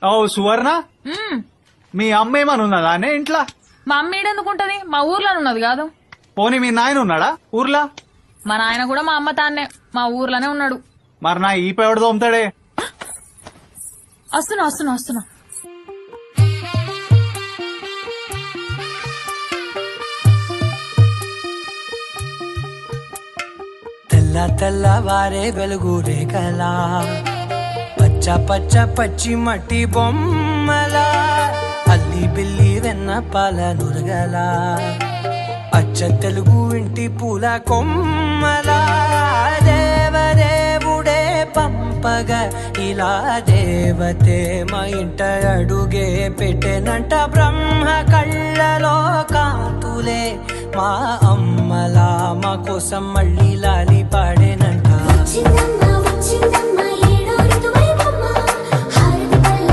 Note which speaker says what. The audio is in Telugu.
Speaker 1: ఓ సువర్ణ,
Speaker 2: మ్మ్.
Speaker 1: మీ అమ్మ ఏమని ఉన్నదా అనే ఇంట్లో?
Speaker 2: మా అమ్మ ఈడెందుకుంటది? మా ఊర్లోనే ఉన్నది కాదు.
Speaker 1: పోనీ మీ నాయన ఉన్నాడా ఊర్లా?
Speaker 2: మా నాయన కూడా మా అమ్మ తాన్నే మా ఊర్లోనే ఉన్నాడు.
Speaker 1: మరి నా ఈ పేవడు తోముతాడే?
Speaker 2: వస్తున్నా వస్తున్నా వస్తున్నా.
Speaker 3: తెల్ల తెల్లవారే వెలుగు రేఖలా, పచ్చ పచ్చ పచ్చి మట్టి బొమ్మలా, అల్లి బిల్లి వెన్న పాల నురగలా, అచ్చ తెలుగు ఇంటి పూల కొమ్మలా, దేవదేవుడే పంపగా ఇలా దేవతే మా ఇంట అడుగే పెట్టెనంట. బ్రహ్మ కళ్ళలో కాంతులే మా అమ్మలా మా కోసం మళ్ళీ లాలి పాడేనంట.
Speaker 4: వచ్చిందమ్మ వచ్చిందమ్మ